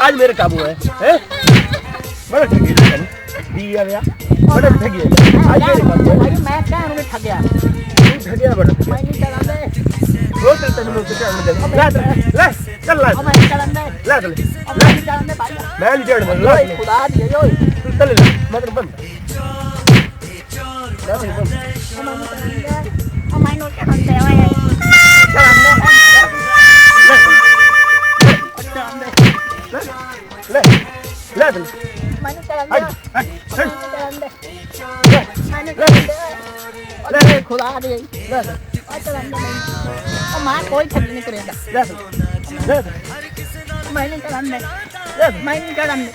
आज मेरे काबू है बड़ा ठगी दिया गया बड़ा ठगी आज मेरे काबू है मैं क्या हूं ठगिया ठगिया बड़ा मैं नहीं चलांदे वो तेरे लोग से चढ़ने दे ले चल ले मैं चलांदे ले मैं चलांदे भाई मैं नहीं चढ़ने ले खुदा दिए यो चल ले मैं तेरे बंद ले भाई बंद मैं नो चलांदे ओए ले ले ले मैंने चलांदे मैंने खुदा दिए ले चलांदे नहीं मां कोई ठगी नहीं करेगा ले मैं नहीं चलांदे मैं नहीं चलांदे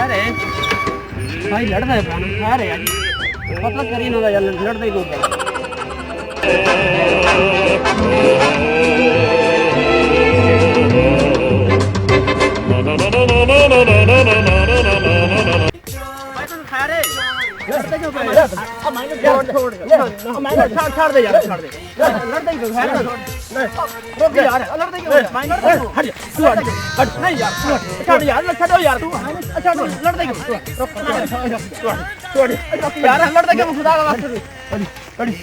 अरे भाई लड़ रहे हैं अरे यार पता करी ना यार लड़ दे को छोड़ दे यार छोड़ दे लड़ दे को है रुक यार लड़ दे को हट तू हट नहीं यार छोड़ यार छोड़ो यार तू अच्छा लड़ दे को रुक छोड़ यार लड़ दे को खुदा का वास्ते अड़ी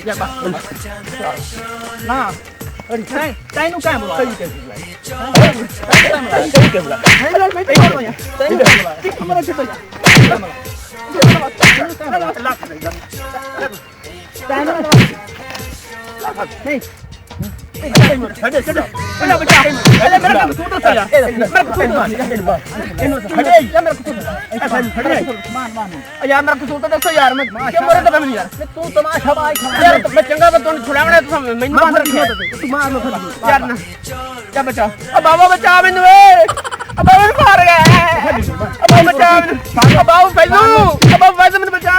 या बस ना अड़ी नहीं टाइम नु काम बोला सही कैसे बोला हेलो मैं छोड़ दो यार हमारा छोड़ यार नहीं हटे चलो अरे बच्चा अरे मेरा को तो यार मेरा को हटे या मेरा को ऐसा हटे मान यार मेरा को तो देखो यार मैं क्या बोल रहा था यार तू तमाशा भाई यार मैं चंगा मैं तो छुड़ावना तो मैं मार रखियो तू मार लो यार ना क्या बचा अब बाबा बचा मैंने वे अब बाबा मार गया अब बचा अब बाबू फैजू अब फैजू मैंने बचा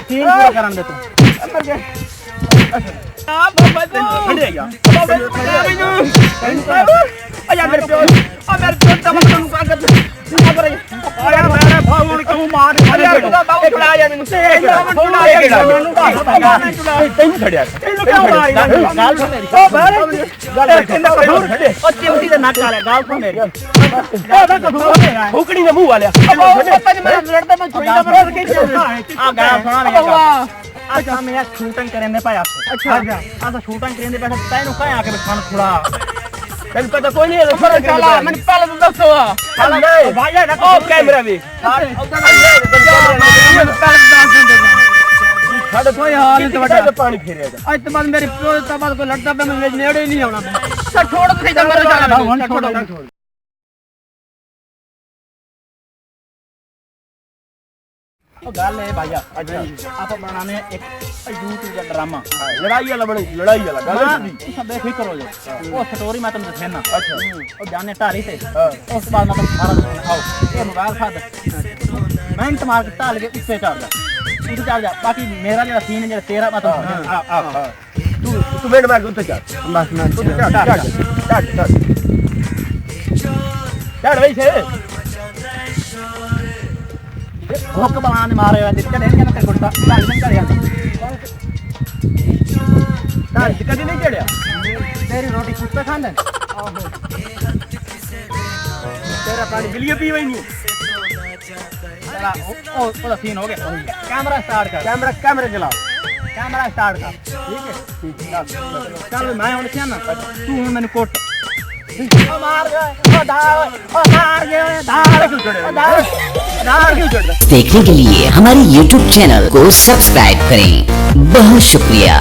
तीन पूरा कराने दे तू मर गया बाबा तो हटे यार बाबा यार मेरे प्यार मेरे तो तमक तुम पागल अरे मेरा भाऊ को मार अरे बाबू छुड़ा यार मुझसे तेन खड़िया तेन क्या मार गाल से मेरी ओ बारे गाल खड़े ओ चिमटी से नाक काला गाल से मेरी भूखड़ी ने मुंह वाले पता नहीं मेरा लड़ता मैं छोड़ दे के आ गाल सुना मेरा अच्छा मैं यार शूटिंग करने पाया अच्छा आ तो शूटिंग करने बैठा तैनू का आके बैठा थोड़ा तेन पता कोई नहीं है छोड़ चला मैंने पहले तो दसो चला भाई यार ओ कैमरा भी साडे कोई हाल तो बड़ा पानी फेरेगा आज तो बाद मेरी प्यो तो बाद को लड़ता पे मैं नेड़े ही नहीं आना मैं सर छोड़ दो नहीं तो मर जाना छोड़ ओ गाल है भैया अच्छा आप बनाने एक यूट्यूब का ड्रामा लड़ाई वाला बड़ी लड़ाई वाला गाल सब देख ही करो जो वो स्टोरी मैं तुमसे कहना अच्छा और जाने टारी से उस बाद मतलब सारा आओ ये मोबाइल फाद मैं मार के टाल के इससे चढ़ जा तू चढ़ जा बाकी मेरा जो सीन है तेरा मैं तो तू बेड मार के उतर जा बस ना तू चढ़ भाई से भूख बनाने मारे हैं दिक्कत है क्या तेरे गुड्डा दाल में कर यार दाल दिक्कत नहीं चढ़या तेरी रोटी खुद पे खाने तेरा पानी बिलिए पी वही नहीं तेरा ओ सीन हो गया कैमरा स्टार्ट कर कैमरा चलाओ कैमरा स्टार्ट कर ठीक है चल मैं होने क्या ना तू मैंने कोट मार गए मार गए धार क्यों चढ़े देखने के लिए हमारे YouTube चैनल को सब्सक्राइब करें। बहुत शुक्रिया।